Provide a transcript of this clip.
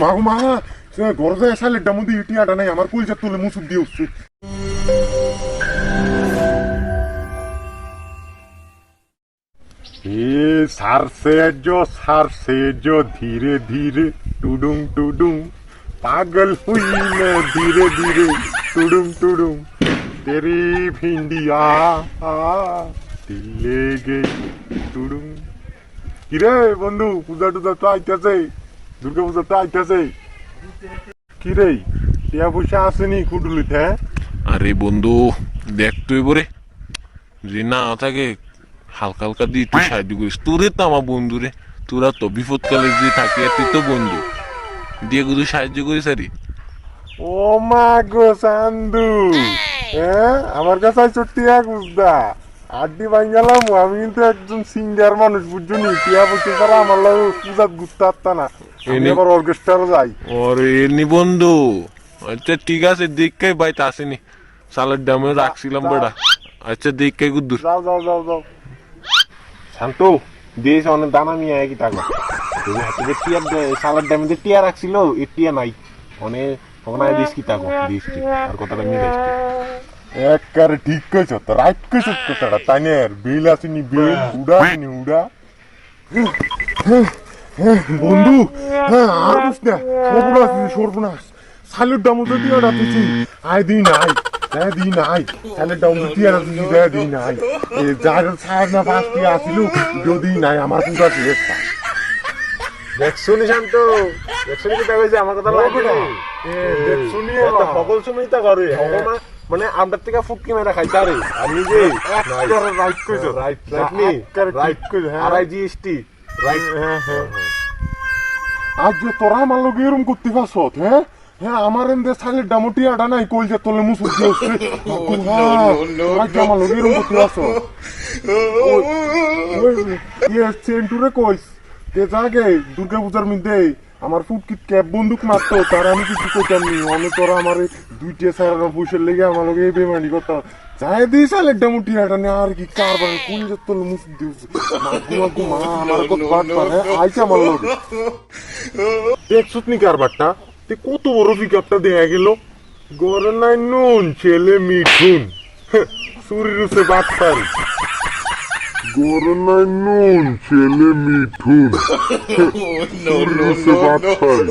মাগো মা ঘর যায় সালেরটার মধ্যে টিয়াটা নাই আমার কুলচার তুলে মুসুক দিয়ে উঠছে। সারসেজো ধীরে ধীরে টুডুং টুডুং पागल हुई मैं धीरे धीरे टुडुम टुडुम तेरी भिंडिया दिल ले गई टुडुम। কিরে বন্ধু পূজা টুজা তো আইতাছে, দুর্গা পূজা তো আইতাছে, কিরে টিয়া পয়সা আসেনি কুটুলিতে? আরে বন্ধু দেখ তুই বরে যে না থাকে হালকা হালকা দিয়ে তুই সাহায্য করিস, তোরে তো আমার বন্ধু রে, তোরা তো বিপদকালে যে থাকি তুই তো বন্ধু দিয়ে গুলো সাহায্য করিস আরে। ও মা গো চান্দু, হ্যাঁ আমার কাছে টিয়া গুজদা আড্ডি ভাই গেলাম। আমি কিন্তু একজন সিঙ্গার মানুষ বুঝছো নি, টিয়া পয়সা ছাড়া আমার লাগে পূজা ঘুরতে আসতা না, আমি আবার অর্কেস্ট্রারও যাই। ওরে এমনি বন্ধু, আচ্ছা ঠিক আছে দেখকাই বাইতে আসেনি সালের ডামে রাখছিলাম বেড়া, আচ্ছা দেখকাই গুদ্দুর যাও যাও যাও যাও। শান্ত দিয়েছে অনেক দানা নিয়ে কি টাকা টিয়ার সালার ড্যামে যে টিয়া রাখছিল এ টিয়া নাই অনেক ওনায় দিস কি টাকা দিস কি আর কথাটা মিলে একবারে ঠিক কইছ তো, রাইট কইছ কথাটা। তাইনের বিল আসেনি, বিল উড়া আসেনি উড়া। বন্ধু হ্যাঁ আর বুঝ না, সর্বনাশ সর্বনাশ সালের দাম তো টিয়া রাখছি আয় দিন নাই দিন নাই সালের দাম টিয়া রাখছি দিন নাই যার সার না পাঁচ টিয়া আসিল যদি নাই আমার পূজা শেষ। দেখছুনি শান্ত, দেখছুনি কি দেখেছে আমার কথা লাগবে না, দেখছুনি সকল সময় তা করে মানে আমটার থেকে ফুটকি মেরা খাইতে আরে আর নিজে রাইট কইছো, রাইট রাইট কইছো আর আই জিএসটি রাইট। হ্যাঁ হ্যাঁ আজ যে তোরা আমার লোক এরকম করতে পারছ, হ্যাঁ হ্যাঁ আমার এমনি সালের ডামটিয়াটা নাই কইছে তোলে মুসুক দিয়েছে আমার লোক এরকম করতে পারছ। সেন্টুরে কইস যাকে দুর্গা পূজার মধ্যে আমার ফুটকিট ক্যাব বন্দুক মারতো তার আমি কিছু করতাম নি, অনেক তোরা আমার দুইটা সারা পয়সার লেগে আমার লোক এই বেমানি করতাম চাই দিই সালের ডামটিয়াটা নিয়ে আর কি কারবার কোন যে তোলে মুসুক দিয়েছে মা আমার আইছে আমার লোক দেখছুত নি কারবারটা কত বড় পিকআপটা দেখা গেল, গড়ে নাই নুন ছেলে মিঠুন চুরি রুসে বাদ পারি, গড়ে নাই নুন ছেলে মিঠুন চুরি রুসে বাদ পারি।